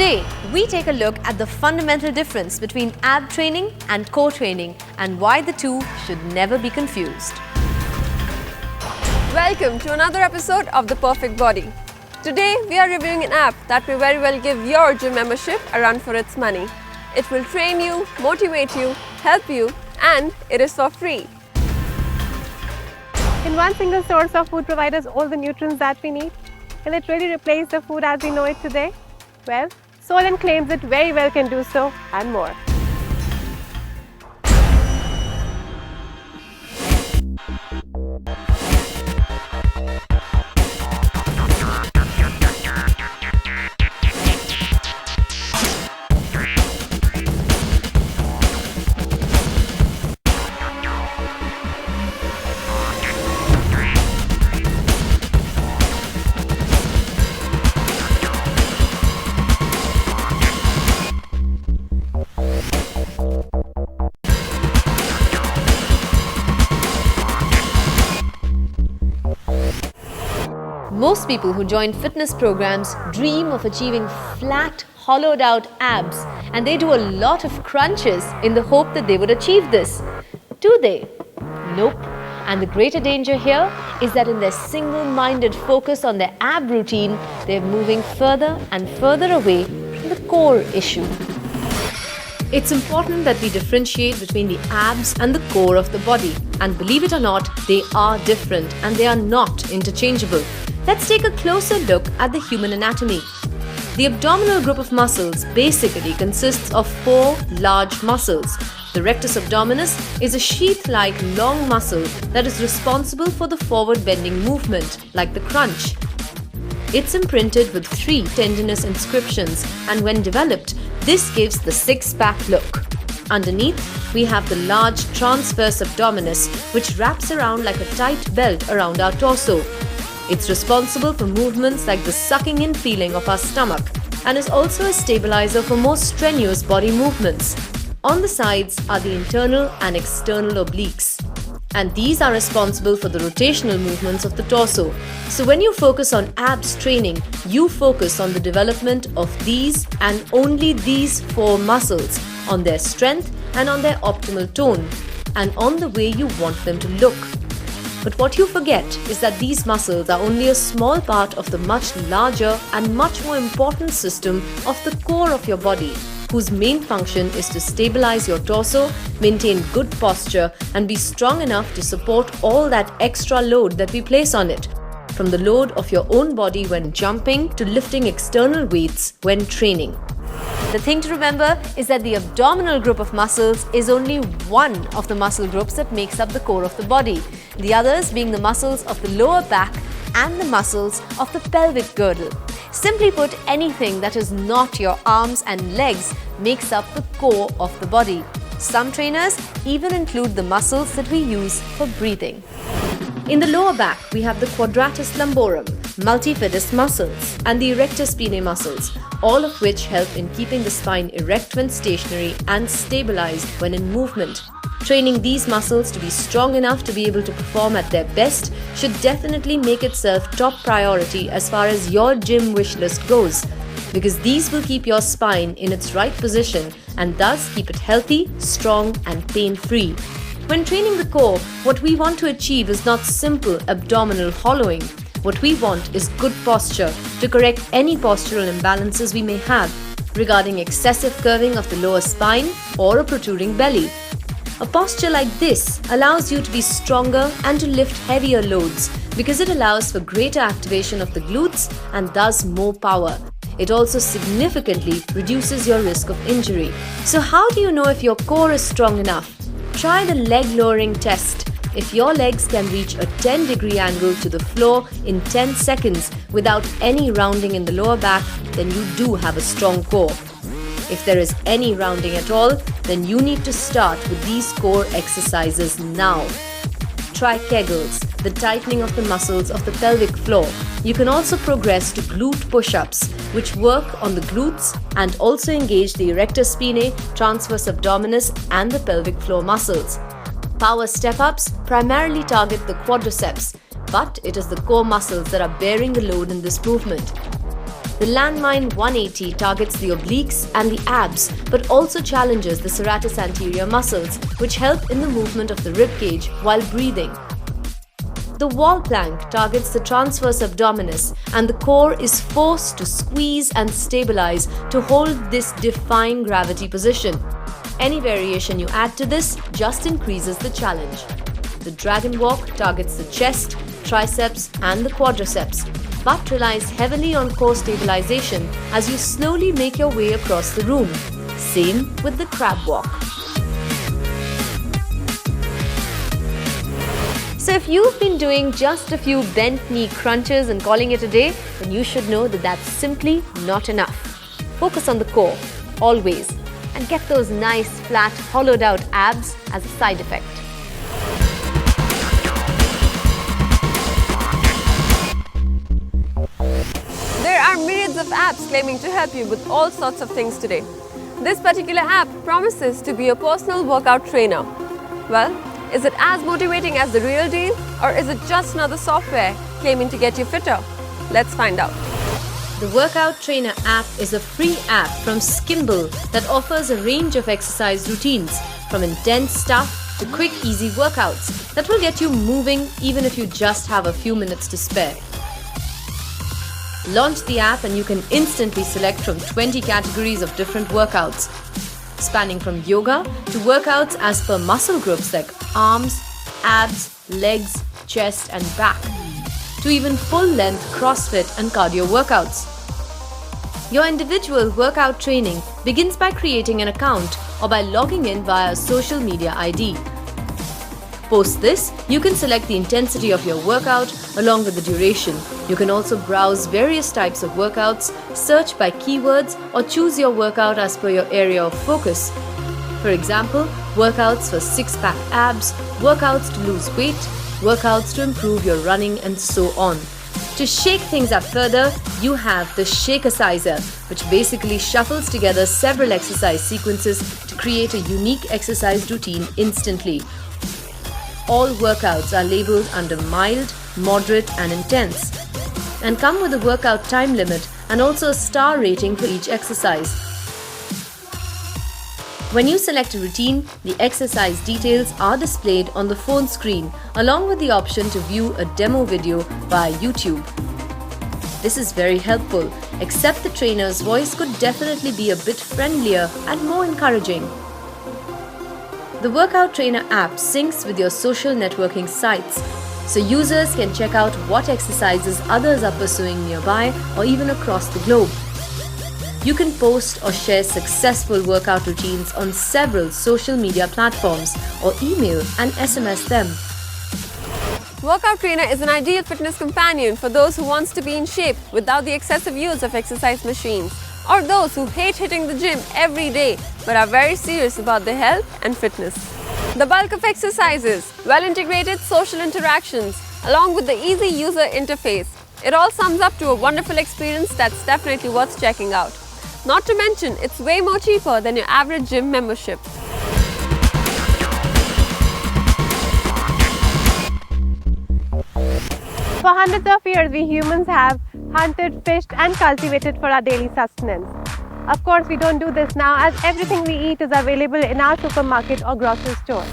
Today, we take a look at the fundamental difference between ab training and core training and why the two should never be confused. Welcome to another episode of The Perfect Body. Today, we are reviewing an app that may very well give your gym membership a run for its money. It will train you, motivate you, help you, and it is for free. Can one single source of food provide us all the nutrients that we need? Will it really replace the food as we know it today? Well, Soylent claims it very well can do so and more. Most people who join fitness programs dream of achieving flat, hollowed out abs, and they do a lot of crunches in the hope that they would achieve this. Do they? Nope. And the greater danger here is that in their single-minded focus on their ab routine, they're moving further and further away from the core issue. It's important that we differentiate between the abs and the core of the body. And believe it or not, they are different and they are not interchangeable. Let's take a closer look at the human anatomy. The abdominal group of muscles basically consists of 4 large muscles. The rectus abdominis is a sheath-like long muscle that is responsible for the forward bending movement, like the crunch. It's imprinted with 3 tendinous inscriptions, and when developed, this gives the six-pack look. Underneath, we have the large transverse abdominis, which wraps around like a tight belt around our torso. It's responsible for movements like the sucking in feeling of our stomach and is also a stabilizer for more strenuous body movements. On the sides are the internal and external obliques, and these are responsible for the rotational movements of the torso. So when you focus on abs training, you focus on the development of these and only these 4 muscles, on their strength and on their optimal tone, and on the way you want them to look. But what you forget is that these muscles are only a small part of the much larger and much more important system of the core of your body, whose main function is to stabilize your torso, maintain good posture, and be strong enough to support all that extra load that we place on it, from the load of your own body when jumping to lifting external weights when training. The thing to remember is that the abdominal group of muscles is only one of the muscle groups that makes up the core of the body, the others being the muscles of the lower back and the muscles of the pelvic girdle. Simply put, anything that is not your arms and legs makes up the core of the body. Some trainers even include the muscles that we use for breathing. In the lower back, we have the quadratus lumborum, multifidus muscles, and the erector spinae muscles, all of which help in keeping the spine erect when stationary and stabilized when in movement. Training these muscles to be strong enough to be able to perform at their best should definitely make itself top priority as far as your gym wish list goes, because these will keep your spine in its right position and thus keep it healthy, strong, and pain-free. When training the core, what we want to achieve is not simple abdominal hollowing. What we want is good posture to correct any postural imbalances we may have regarding excessive curving of the lower spine or a protruding belly. A posture like this allows you to be stronger and to lift heavier loads because it allows for greater activation of the glutes and thus more power. It also significantly reduces your risk of injury. So how do you know if your core is strong enough? Try the leg lowering test. If your legs can reach a 10-degree angle to the floor in 10 seconds without any rounding in the lower back, then you do have a strong core. If there is any rounding at all, then you need to start with these core exercises now. Try Kegels, the tightening of the muscles of the pelvic floor. You can also progress to glute push-ups, which work on the glutes and also engage the erector spinae, transverse abdominis, and the pelvic floor muscles. Power step-ups primarily target the quadriceps, but it is the core muscles that are bearing the load in this movement. The landmine 180 targets the obliques and the abs, but also challenges the serratus anterior muscles, which help in the movement of the ribcage while breathing. The wall plank targets the transverse abdominis, and the core is forced to squeeze and stabilize to hold this defying gravity position. Any variation you add to this just increases the challenge. The dragon walk targets the chest, triceps, and the quadriceps, but relies heavily on core stabilization as you slowly make your way across the room. Same with the crab walk. So if you've been doing just a few bent knee crunches and calling it a day, then you should know that that's simply not enough. Focus on the core, always, and get those nice, flat, hollowed out abs as a side effect. There are myriads of apps claiming to help you with all sorts of things today. This particular app promises to be a personal workout trainer. Well, is it as motivating as the real deal, or is it just another software claiming to get you fitter? Let's find out. The Workout Trainer app is a free app from Skimble that offers a range of exercise routines, from intense stuff to quick, easy workouts that will get you moving even if you just have a few minutes to spare. Launch the app and you can instantly select from 20 categories of different workouts, spanning from yoga to workouts as per muscle groups like arms, abs, legs, chest and back, to even full-length CrossFit and cardio workouts. Your individual workout training begins by creating an account or by logging in via a social media ID. Post this, you can select the intensity of your workout along with the duration. You can also browse various types of workouts, search by keywords, or choose your workout as per your area of focus. For example, workouts for six-pack abs, workouts to lose weight, workouts to improve your running, and so on. To shake things up further, you have the Shakercizer, which basically shuffles together several exercise sequences to create a unique exercise routine instantly. All workouts are labeled under mild, moderate and intense, and come with a workout time limit and also a star rating for each exercise. When you select a routine, the exercise details are displayed on the phone screen along with the option to view a demo video via YouTube. This is very helpful, except the trainer's voice could definitely be a bit friendlier and more encouraging. The Workout Trainer app syncs with your social networking sites, so users can check out what exercises others are pursuing nearby or even across the globe. You can post or share successful workout routines on several social media platforms or email and SMS them. Workout Trainer is an ideal fitness companion for those who wants to be in shape without the excessive use of exercise machines, or those who hate hitting the gym every day but are very serious about their health and fitness. The bulk of exercises, well-integrated social interactions, along with the easy user interface, it all sums up to a wonderful experience that's definitely worth checking out. Not to mention, it's way more cheaper than your average gym membership. For hundreds of years, we humans have hunted, fished and cultivated for our daily sustenance. Of course, we don't do this now as everything we eat is available in our supermarket or grocery store.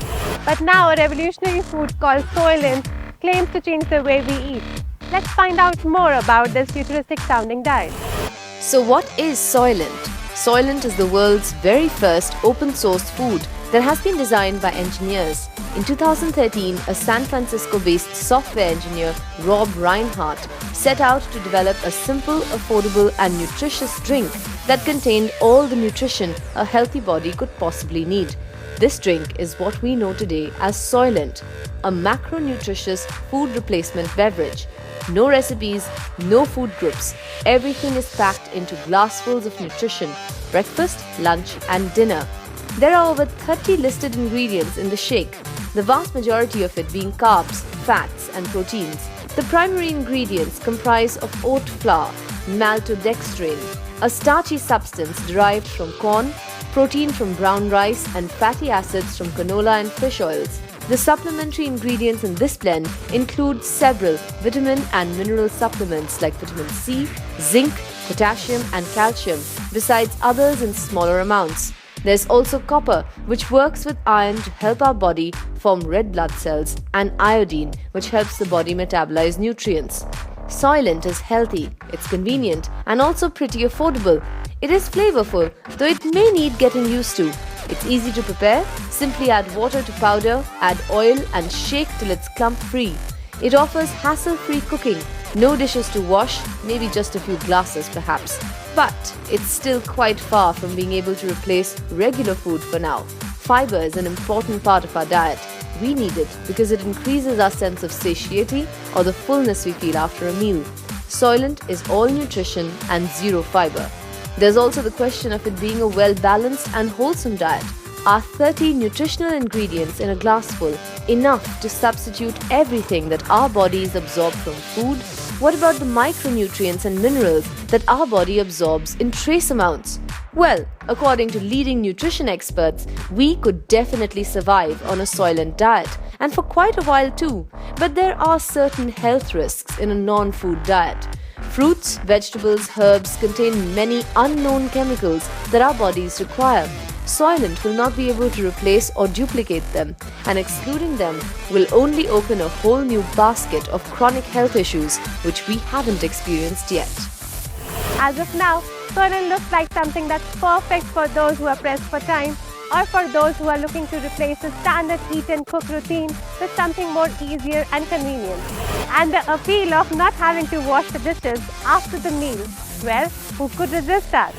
But now a revolutionary food called Soylent claims to change the way we eat. Let's find out more about this futuristic sounding diet. So what is Soylent? Soylent is the world's very first open source food that has been designed by engineers. In 2013, a San Francisco-based software engineer, Rob Reinhardt, set out to develop a simple, affordable and nutritious drink that contained all the nutrition a healthy body could possibly need. This drink is what we know today as Soylent, a macronutritious food replacement beverage. No recipes, no food groups. Everything is packed into glassfuls of nutrition, breakfast, lunch and dinner. There are over 30 listed ingredients in the shake, the vast majority of it being carbs, fats and proteins. The primary ingredients comprise of oat flour, maltodextrin, a starchy substance derived from corn, protein from brown rice and fatty acids from canola and fish oils. The supplementary ingredients in this blend include several vitamin and mineral supplements like vitamin C, zinc, potassium and calcium, besides others in smaller amounts. There's also copper, which works with iron to help our body form red blood cells, and iodine, which helps the body metabolize nutrients. Soylent is healthy, it's convenient, and also pretty affordable. It is flavorful, though it may need getting used to. It's easy to prepare. Simply add water to powder, add oil, and shake till it's clump-free. It offers hassle-free cooking, no dishes to wash, maybe just a few glasses perhaps. But it's still quite far from being able to replace regular food for now. Fiber is an important part of our diet. We need it because it increases our sense of satiety or the fullness we feel after a meal. Soylent is all nutrition and zero fiber. There's also the question of it being a well-balanced and wholesome diet. Are 30 nutritional ingredients in a glassful enough to substitute everything that our bodies absorb from food? What about the micronutrients and minerals that our body absorbs in trace amounts? Well, according to leading nutrition experts, we could definitely survive on a Soylent diet, and for quite a while too. But there are certain health risks in a non-food diet. Fruits, vegetables, herbs contain many unknown chemicals that our bodies require. Soylent will not be able to replace or duplicate them, and excluding them will only open a whole new basket of chronic health issues which we haven't experienced yet. As of now, Soylent looks like something that's perfect for those who are pressed for time, or for those who are looking to replace a standard eat and cook routine with something more easier and convenient. And the appeal of not having to wash the dishes after the meal, well, who could resist that?